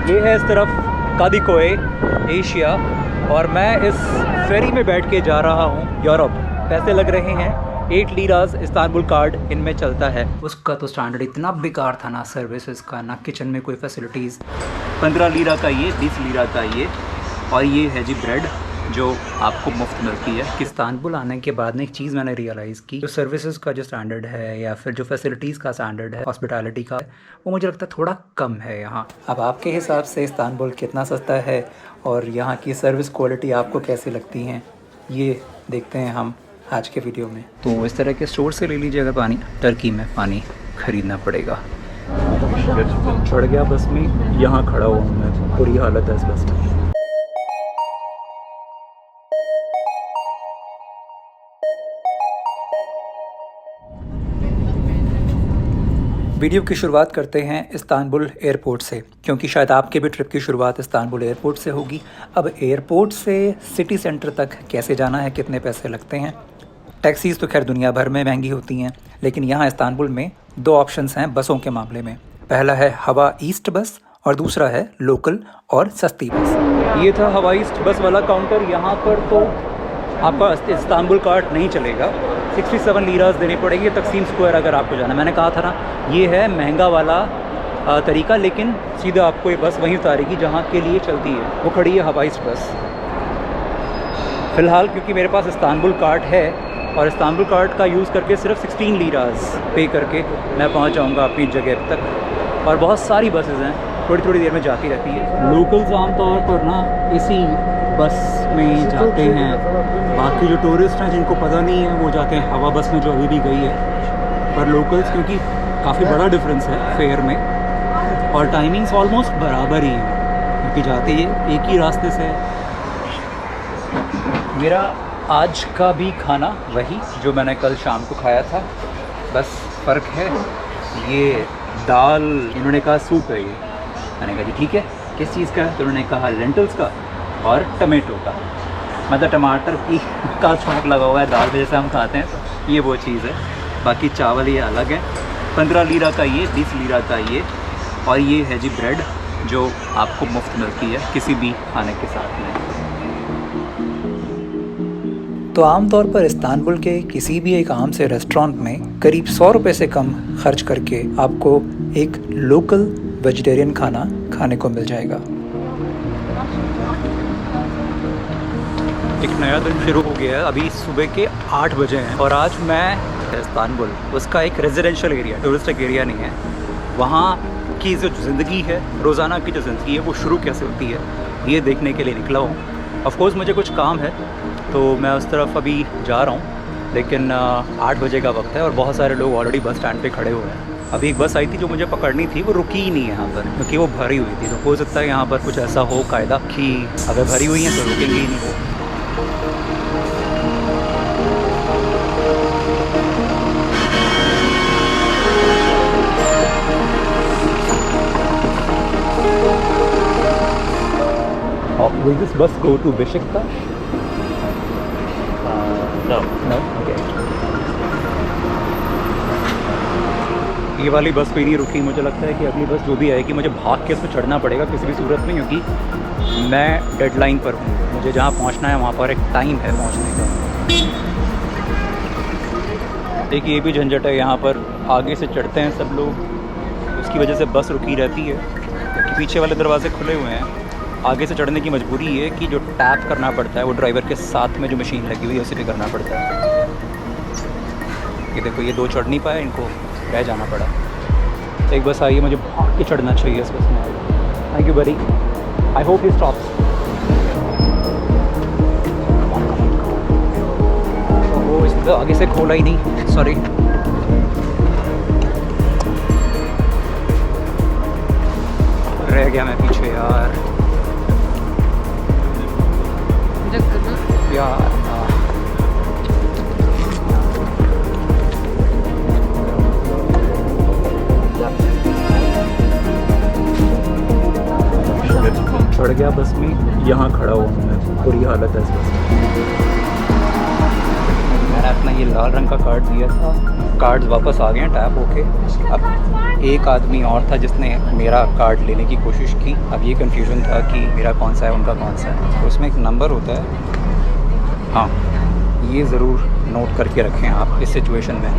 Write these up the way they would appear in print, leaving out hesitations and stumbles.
ये है इस तरफ कादिकोए एशिया और मैं इस फेरी में बैठ के जा रहा हूँ यूरोप। पैसे लग रहे हैं 8 लीराज, इस्तांबुल कार्ड इनमें चलता है। उसका तो स्टैंडर्ड इतना बेकार था ना, सर्विसेज का ना, किचन में कोई फैसिलिटीज़। 15 लीरा का ये, 20 लीरा का ये, और ये है जी ब्रेड जो आपको मुफ्त मिलती है। इस्तांबुल आने के बाद में एक चीज़ मैंने रियलाइज़ की, जो सर्विसेज का जो स्टैंडर्ड है या फिर जो फैसिलिटीज़ का स्टैंडर्ड है, हॉस्पिटैलिटी का, वो मुझे लगता है थोड़ा कम है यहाँ। अब आपके हिसाब से इस्तांबुल कितना सस्ता है और यहाँ की सर्विस क्वालिटी आपको कैसी लगती हैं, ये देखते हैं हम आज के वीडियो में। तो इस तरह के स्टोर से ले लीजिएगा पानी। टर्की में पानी ख़रीदना पड़ेगा। चढ़ गया बस में, यहाँ खड़ा हुआ हूँ मैं, बुरी हालत है इस बस में। वीडियो की शुरुआत करते हैं इस्तांबुल एयरपोर्ट से, क्योंकि शायद आपके भी ट्रिप की शुरुआत इस्तांबुल एयरपोर्ट से होगी। अब एयरपोर्ट से सिटी सेंटर तक कैसे जाना है, कितने पैसे लगते हैं। टैक्सीज़ तो खैर दुनिया भर में महंगी होती हैं, लेकिन यहाँ इस्तांबुल में 2 ऑप्शंस हैं बसों के मामले में। पहला है हवा ईस्ट बस और दूसरा है लोकल और सस्ती बस। ये था हवा ईस्ट बस वाला काउंटर। यहाँ पर तो आपका इस्तांबुल कार्ड नहीं चलेगा, 67 लीराज देने पड़ेंगे तकसीम स्क्वायर अगर आपको जाना। मैंने कहा था ना, ये है महंगा वाला तरीका, लेकिन सीधा आपको ये बस वहीं उतारेगी जहाँ के लिए चलती है। वो खड़ी है हवा ईस्ट बस। फ़िलहाल क्योंकि मेरे पास इस्तांबुल कार्ड है और इस्तांबुल कार्ड का यूज़ करके सिर्फ 16 लीराज पे करके मैं पहुँच जाऊँगा अपनी जगह तक। और बहुत सारी बसेज़ हैं, थोड़ी थोड़ी देर में जाती रहती है। लोकल्स आमतौर पर ना इसी बस में जाते हैं, बाकी जो टूरिस्ट हैं जिनको पता नहीं है वो जाते हैं हवा बस में जो अभी भी गई है। पर लोकल्स, क्योंकि काफ़ी बड़ा डिफरेंस है फेयर में और टाइमिंग्स ऑलमोस्ट बराबर ही हैं, क्योंकि जाते ही एक ही रास्ते से। मेरा आज का भी खाना वही जो मैंने कल शाम को खाया था, बस फ़र्क है ये दाल, इन्होंने कहा सूप है ये। मैंने कहा जी ठीक है, किस चीज़ का है? तो उन्होंने कहा लेंटल्स का और टमाटो का, मतलब टमाटर की का छौंक लगा हुआ है दाल में जैसे हम खाते हैं, ये वो चीज़ है। बाकी चावल ये अलग है। 15 लीरा का ये, 20 लीरा का ये, और ये है जी ब्रेड जो आपको मुफ्त मिलती है किसी भी खाने के साथ में। तो आमतौर पर इस्तांबुल के किसी भी एक आम से रेस्टोरेंट में करीब 100 रुपये से कम खर्च करके आपको एक लोकल वेजिटेरियन खाना खाने को मिल जाएगा। एक नया दिन शुरू हो गया है। अभी सुबह के 8 बजे हैं और आज मैं इस्तांबुल, उसका एक रेजिडेंशियल एरिया, टूरिस्टिक एरिया नहीं है, वहाँ की जो ज़िंदगी है, रोज़ाना की जो ज़िंदगी है वो शुरू कैसे होती है, ये देखने के लिए निकला हूँ। ऑफ़ कोर्स मुझे कुछ काम है तो मैं उस तरफ अभी जा रहा हूँ, लेकिन 8 बजे का वक्त है और बहुत सारे लोग ऑलरेडी बस स्टैंड पे खड़े हुए हैं। अभी एक बस आई थी जो मुझे पकड़नी थी, वो रुकी ही नहीं है यहाँ पर क्योंकि वो भरी हुई थी। तो हो सकता है यहाँ पर कुछ ऐसा हो कायदा कि अगर भरी हुई है तो रुकेंगे ही नहीं वो। Will this bus go to Beşiktaş? No. No? Okay. ये वाली बस पे नहीं रुकी। मुझे लगता है कि अगली बस जो भी आएगी मुझे भाग के उस पर चढ़ना पड़ेगा किसी भी सूरत में, क्योंकि मैं डेडलाइन पर हूँ। मुझे जहाँ पहुँचना है वहाँ पर एक टाइम है पहुँचने का। एक ये भी झंझट है, यहाँ पर आगे से चढ़ते हैं सब लोग, उसकी वजह से बस रुकी रहती है क्योंकि पीछे वाले दरवाजे खुले हुए हैं। आगे से चढ़ने की मजबूरी है कि जो टैप करना पड़ता है वो ड्राइवर के साथ में जो मशीन लगी हुई है उसे भी करना पड़ता है। ये देखो, ये 2 चढ़ नहीं पाए, इनको रह जाना पड़ा। एक बस आई है, मुझे भाग के चढ़ना चाहिए इस बस में। थैंक यू बड़ी, आई होप ही स्टॉप्स। वो इसको आगे से खोला ही नहीं, सॉरी। रह गया मैं पीछे यार। चढ़ गया बस में, यहाँ खड़ा हुआ हूँ मैं, बुरी हालत है इस बस में। मैंने अपना ये लाल रंग का कार्ड दिया था, कार्ड्स वापस आ गए हैं टैप होके। अब एक आदमी और था जिसने मेरा कार्ड लेने की कोशिश की। अब ये कन्फ्यूज़न था कि मेरा कौन सा है उनका कौन सा है। तो उसमें एक नंबर होता है, हाँ ये ज़रूर नोट करके रखें आप इस सिचुएशन में।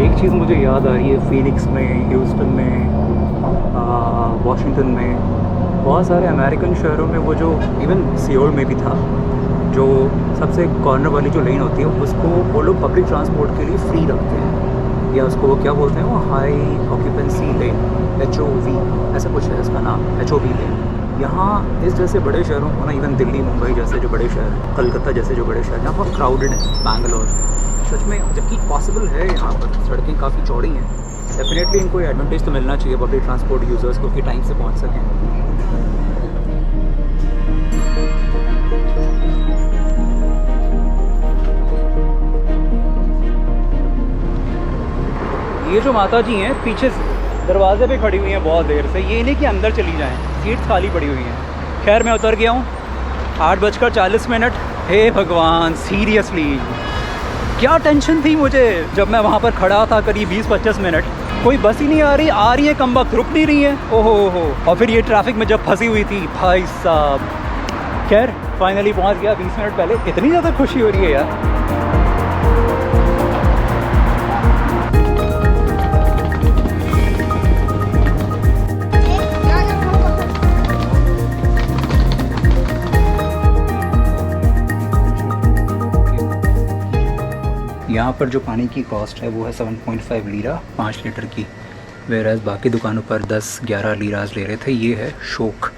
एक चीज़ मुझे याद आ रही है, फीनिक्स में, ह्यूस्टन में, वाशिंगटन में, बहुत सारे अमेरिकन शहरों में वो जो इवन सियोल में भी था, जो सबसे कॉर्नर वाली जो लेन होती है उसको वो लोग पब्लिक ट्रांसपोर्ट के लिए फ्री रखते हैं, या उसको वो क्या बोलते हैं, वो हाई ऑक्यूपेंसी लेन, HOV ऐसा कुछ है इसका नाम, HOV लेन। यहाँ इस जैसे बड़े शहरों को ना, इवन दिल्ली, मुंबई जैसे जो बड़े शहर, कलकत्ता जैसे जो बड़े शहर, यहाँ बहुत क्राउडेड है, बैंगलोर सच में, जबकि पॉसिबल है, यहाँ पर सड़कें काफ़ी चौड़ी हैं। डेफिनेटली इनको एडवांटेज तो मिलना चाहिए पब्लिक ट्रांसपोर्ट यूज़र्स को कि टाइम से पहुँच सकें। ये जो माता जी हैं पीछे दरवाजे पे खड़ी हुई हैं बहुत देर से, ये नहीं कि अंदर चली जाएं, सीट्स खाली पड़ी हुई हैं। खैर मैं उतर गया हूँ, 8:40। हे भगवान, सीरियसली क्या टेंशन थी मुझे जब मैं वहाँ पर खड़ा था करीब 20-25 मिनट, कोई बस ही नहीं आ रही है, कम वक्त रुक नहीं रही है, ओहो हो। और फिर ये ट्रैफिक में जब फंसी हुई थी भाई साहब। खैर फाइनली पहुँच गया 20 मिनट पहले। इतनी ज़्यादा खुशी हो रही है यार। यहाँ पर जो पानी की कॉस्ट है वो है 7.5 लीरा 5 लीटर की, वेराज बाकी दुकानों पर 10-11 लीराज ले रहे थे। ये है शोक।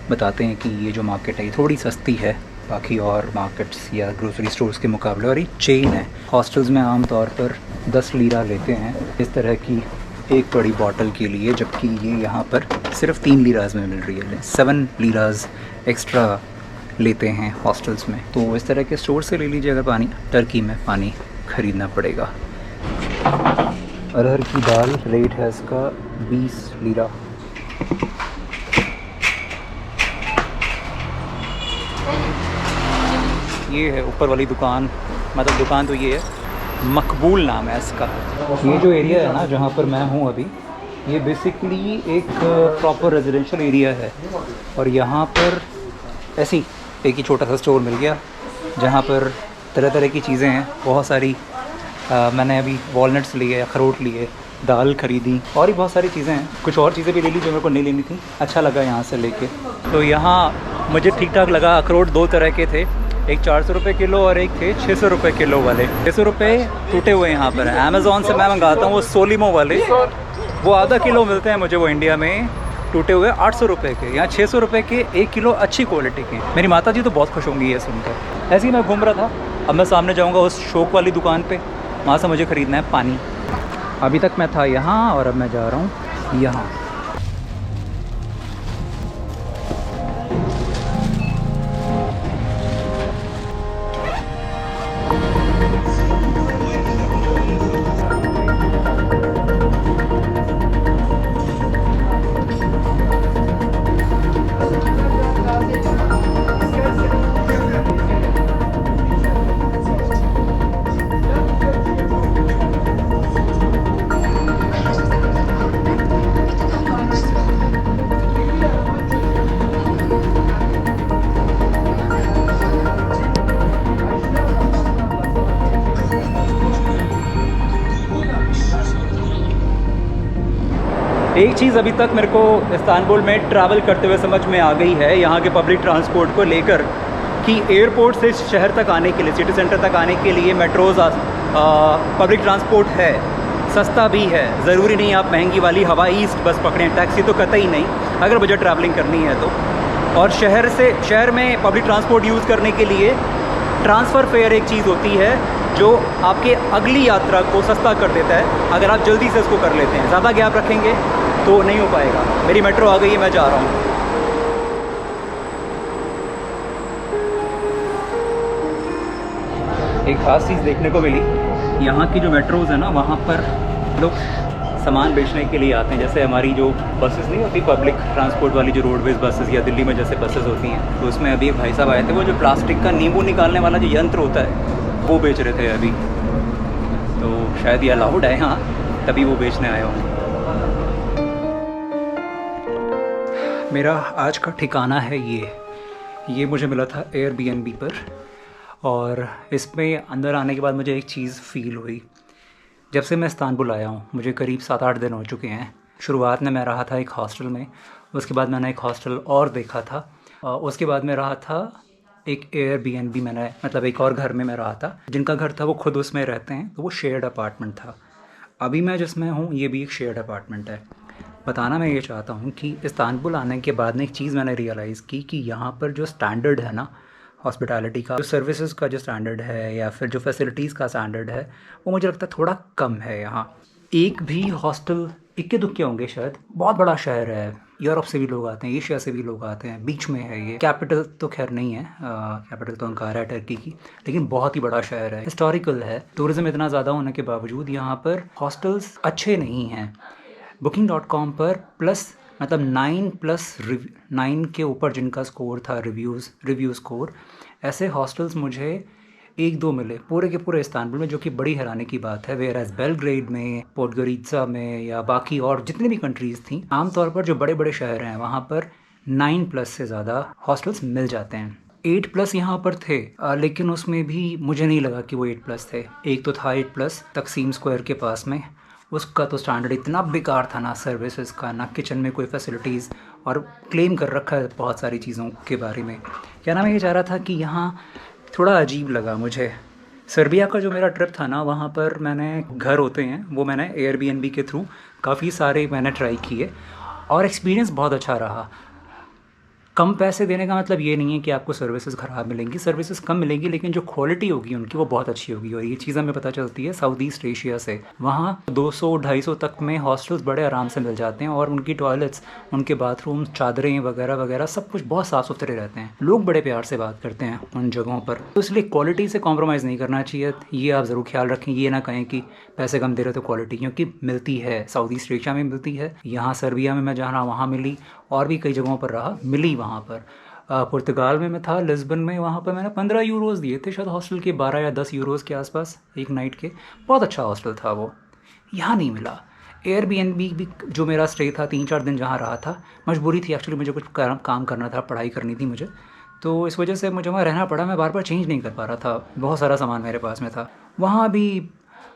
बताते हैं कि ये जो मार्केट है ये थोड़ी सस्ती है बाकी और मार्केट्स या ग्रोसरी स्टोर्स के मुकाबले, और ये चेन है। हॉस्टल्स में आम तौर पर 10 लीरा लेते हैं इस तरह की एक बड़ी बॉटल के लिए, जबकि ये यहाँ पर सिर्फ 3 लीराज में मिल रही है। 7 लीराज एक्स्ट्रा लेते हैं हॉस्टल्स में। तो इस तरह के स्टोर से ले लीजिए अगर पानी। टर्की में पानी ख़रीदना पड़ेगा। अरहर की दाल रेट है इसका 20 लीरा। ये है ऊपर वाली दुकान, मतलब दुकान तो ये है, मकबूल नाम है इसका। ये जो एरिया है ना जहाँ पर मैं हूँ अभी, ये बेसिकली एक प्रॉपर रेजिडेंशियल एरिया है, और यहाँ पर ऐसी एक ही छोटा सा स्टोर मिल गया जहाँ पर तरह तरह की चीज़ें हैं बहुत सारी। मैंने अभी वॉलनट्स लिए, अखरोट लिए, दाल खरीदी, और भी बहुत सारी चीज़ें हैं। कुछ और चीज़ें भी ले ली जो मेरे को नहीं लेनी थी। अच्छा लगा यहाँ से लेके। तो यहाँ मुझे ठीक ठाक लगा। अखरोट 2 तरह के थे, एक 400 रुपये किलो और एक थे 600 रुपये किलो वाले। 600 रुपये टूटे हुए यहाँ पर। अमेज़ॉन से मैं मंगाता हूँ वो सोलिमो वाले, वो आधा किलो मिलते हैं मुझे वो इंडिया में टूटे हुए 800 रुपये के। यहाँ 600 रुपये के 1 किलो अच्छी क्वालिटी के। मेरी माता जी तो बहुत खुश होंगी ये सुनकर। ऐसे ही मैं घूम रहा था, अब मैं सामने जाऊँगा उस शोक वाली दुकान पे, वहाँ से मुझे ख़रीदना है पानी। अभी तक मैं था यहाँ और अब मैं जा रहा हूँ यहाँ। एक चीज़ अभी तक मेरे को इस्तांबुल में ट्रैवल करते हुए समझ में आ गई है यहाँ के पब्लिक ट्रांसपोर्ट को लेकर, कि एयरपोर्ट से शहर तक आने के लिए, सिटी सेंटर तक आने के लिए मेट्रोज़ पब्लिक ट्रांसपोर्ट है, सस्ता भी है। ज़रूरी नहीं आप महंगी वाली हवाई ईस्ट बस पकड़ें, टैक्सी तो कतई नहीं अगर बजट ट्रैवलिंग करनी है तो। और शहर में पब्लिक ट्रांसपोर्ट यूज़ करने के लिए ट्रांसफ़र फेयर एक चीज़ होती है जो आपके अगली यात्रा को सस्ता कर देता है अगर आप जल्दी से इसको कर लेते हैं। ज़्यादा गैप रखेंगे तो नहीं हो पाएगा। मेरी मेट्रो आ गई है, मैं जा रहा हूँ। एक ख़ास चीज़ देखने को मिली, यहाँ की जो मेट्रोज़ है ना वहाँ पर लोग सामान बेचने के लिए आते हैं। जैसे हमारी जो बसेस नहीं होती पब्लिक ट्रांसपोर्ट वाली, जो रोडवेज बसेस या दिल्ली में जैसे बसेस होती हैं, तो उसमें अभी एक भाई साहब आए थे, वो जो प्लास्टिक का नींबू निकालने वाला जो यंत्र होता है वो बेच रहे थे अभी। तो शायद ये अलाउड है, हाँ, तभी वो बेचने आए हों। मेरा आज का ठिकाना है ये मुझे मिला था एयरबीएनबी पर, और इसमें अंदर आने के बाद मुझे एक चीज़ फ़ील हुई। जब से मैं इस्तांबुल आया हूँ, मुझे करीब 7-8 दिन हो चुके हैं। शुरुआत में मैं रहा था एक हॉस्टल में, उसके बाद मैंने एक हॉस्टल और देखा था, उसके बाद मैं रहा था एक एयरबीएनबी, मैंने मतलब एक और घर में मैं रहा था। जिनका घर था वो खुद उसमें रहते हैं, तो वो शेयर्ड अपार्टमेंट था। अभी मैं जिसमें हूँ ये भी एक शेयर्ड अपार्टमेंट है। बताना मैं ये चाहता हूँ कि इस्तांबुल आने के बाद में एक चीज़ मैंने रियलाइज़ की कि यहाँ पर जो स्टैंडर्ड है ना हॉस्पिटैलिटी का, जो सर्विसेज का जो स्टैंडर्ड है या फिर जो फैसिलिटीज़ का स्टैंडर्ड है, वो मुझे लगता है थोड़ा कम है यहाँ। एक भी हॉस्टल इक्के दुक्के होंगे शायद। बहुत बड़ा शहर है, यूरोप से भी लोग आते हैं, एशिया से भी लोग आते हैं, बीच में है ये। कैपिटल तो खैर नहीं है, कैपिटल तो अंकारा है टर्की की, लेकिन बहुत ही बड़ा शहर है, हिस्टोरिकल है। टूरिज़्म इतना ज़्यादा होने के बावजूद यहाँ पर हॉस्टल्स अच्छे नहीं हैं। Booking.com पर प्लस मतलब 9 के ऊपर जिनका स्कोर था, रिव्यू स्कोर, ऐसे हॉस्टल्स मुझे 1-2 मिले पूरे के पूरे इस्तांबुल में, जो कि बड़ी हैरानी की बात है। वेयर एज बेलग्रेड में, पोडगोरित्सा में या बाकी और जितनी भी कंट्रीज़ थी, आमतौर पर जो बड़े बड़े शहर हैं वहाँ पर 9+ से ज़्यादा हॉस्टल्स मिल जाते हैं। 8+ यहाँ पर थे, लेकिन उसमें भी मुझे नहीं लगा कि वो 8+ थे। एक तो था 8+ तकसीम स्क्वायर के पास में, उसका तो स्टैंडर्ड इतना बेकार था ना, सर्विसेज का ना, किचन में कोई फैसिलिटीज़, और क्लेम कर रखा है बहुत सारी चीज़ों के बारे में। क्या नाम, मैं ये चाह रहा था कि यहाँ थोड़ा अजीब लगा मुझे। सर्बिया का जो मेरा ट्रिप था ना, वहाँ पर मैंने घर होते हैं वो मैंने एयरबीएनबी के थ्रू काफ़ी सारे मैंने ट्राई किए, और एक्सपीरियंस बहुत अच्छा रहा। कम पैसे देने का मतलब ये नहीं है कि आपको सर्विसेज ख़राब मिलेंगी, सर्विसेज कम मिलेंगी, लेकिन जो क्वालिटी होगी उनकी वो बहुत अच्छी होगी। और ये चीज़ हमें पता चलती है साउथ ईस्ट एशिया से। वहाँ 200-250 तक में हॉस्टल्स बड़े आराम से मिल जाते हैं, और उनकी टॉयलेट्स, उनके बाथरूम, चादरें वगैरह वगैरह सब कुछ बहुत साफ़ सुथरे रहते हैं। लोग बड़े प्यार से बात करते हैं उन जगहों पर, तो इसलिए क्वालिटी से कॉम्प्रोमाइज़ नहीं करना चाहिए। ये आप ज़रूर ख्याल रखें, ये ना कहें कि पैसे कम दे रहे तो क्वालिटी, क्योंकि मिलती है, साउथ ईस्ट एशिया में मिलती है। यहाँ सर्बिया में मैं जहाँ रहा वहाँ मिली, और भी कई जगहों पर रहा मिली वहाँ पर। पुर्तगाल में मैं था, लिस्बन में, वहाँ पर मैंने 15 यूरोज़ दिए थे शायद हॉस्टल के, 12 या 10 यूरोज़ के आसपास एक नाइट के। बहुत अच्छा हॉस्टल था वो, यहाँ नहीं मिला। एयरबीएनबी भी जो मेरा स्टे था 3-4 दिन जहाँ रहा था, मजबूरी थी एक्चुअली, मुझे कुछ काम करना था, पढ़ाई करनी थी मुझे, तो इस वजह से मुझे वहाँ रहना पड़ा। मैं बार बार चेंज नहीं कर पा रहा था, बहुत सारा सामान मेरे पास में था। वहाँ भी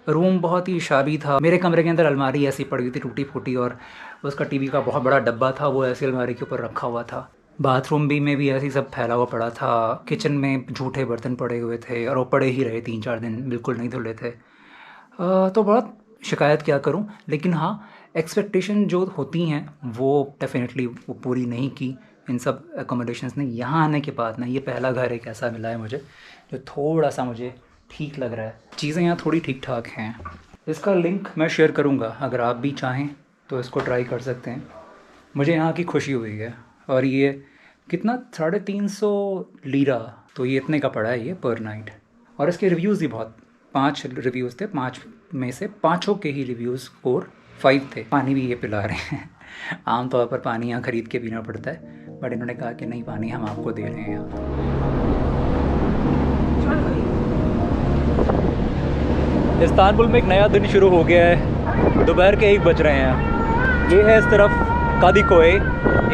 रूम बहुत ही शाबी था। मेरे कमरे के अंदर अलमारी ऐसी पड़ी हुई थी टूटी फूटी, और उसका टीवी का बहुत बड़ा डब्बा था, वो ऐसी अलमारी के ऊपर रखा हुआ था। बाथरूम भी में भी ऐसी सब फैला हुआ पड़ा था। किचन में झूठे बर्तन पड़े हुए थे, और वो पड़े ही रहे 3-4 दिन, बिल्कुल नहीं धुले थे। तो बहुत शिकायत क्या करूं, लेकिन हाँ, एक्सपेक्टेशन जो होती हैं वो डेफिनेटली वो पूरी नहीं की इन सब एकोमोडेशंस ने। यहाँ आने के बाद ना, ये पहला घर एक ऐसा मिला है मुझे जो थोड़ा सा मुझे ठीक लग रहा है। चीज़ें यहाँ थोड़ी ठीक ठाक हैं। इसका लिंक मैं शेयर करूँगा, अगर आप भी चाहें तो इसको ट्राई कर सकते हैं। मुझे यहाँ की खुशी हुई है। और ये कितना, 350 लीरा, तो ये इतने का पड़ा है ये पर नाइट। और इसके रिव्यूज़ भी बहुत, 5 रिव्यूज़ थे, 5 में से 5 के ही रिव्यूज़ स्कोर 5 थे। पानी भी ये पिला रहे हैं। आमतौर पर पानी यहाँ ख़रीद के पीना पड़ता है, बट इन्होंने कहा कि नहीं, पानी हम आपको दे रहे हैं यहाँ। इस्तांबुल में एक नया दिन शुरू हो गया है। दोपहर के 1 बज रहे हैं। ये है इस तरफ कादिकोए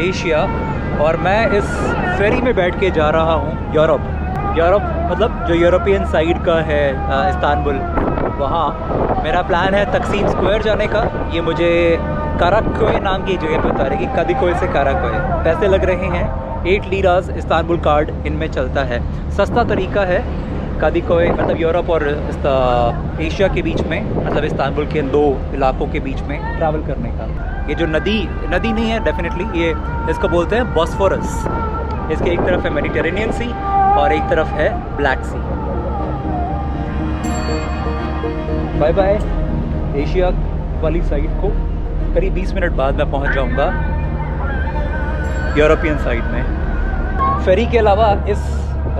एशिया, और मैं इस फेरी में बैठ के जा रहा हूँ यूरोप मतलब जो यूरोपियन साइड का है इस्तांबुल, वहाँ मेरा प्लान है तकसीम स्क्वायर जाने का। ये मुझे काराकोए नाम की जगह पे उतारेगी, कादिकोए से काराकोए। पैसे लग रहे हैं 8 लीराज, इस्तांबुल कार्ड इनमें चलता है। सस्ता तरीका है कादिकोए, मतलब यूरोप और एशिया के बीच में, मतलब इस्तांबुल के 2 इलाकों के बीच में ट्रैवल करने का। ये जो नदी नहीं है डेफिनेटली, ये इसको बोलते हैं बॉस्फोरस। इसके एक तरफ है मेडिटेरेनियन सी और एक तरफ है ब्लैक सी। बाय बाय एशिया वाली साइड को। करीब 20 मिनट बाद मैं पहुंच जाऊंगा यूरोपियन साइड में। फेरी के अलावा इस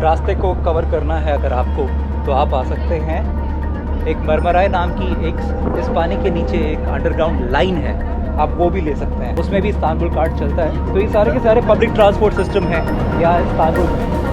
रास्ते को कवर करना है अगर आपको, तो आप आ सकते हैं एक मरमराई नाम की एक इस पानी के नीचे एक अंडरग्राउंड लाइन है, आप वो भी ले सकते हैं, उसमें भी इस्तांबुल कार्ड चलता है। तो ये सारे के सारे पब्लिक ट्रांसपोर्ट सिस्टम है यहाँ इस्तांबुल में।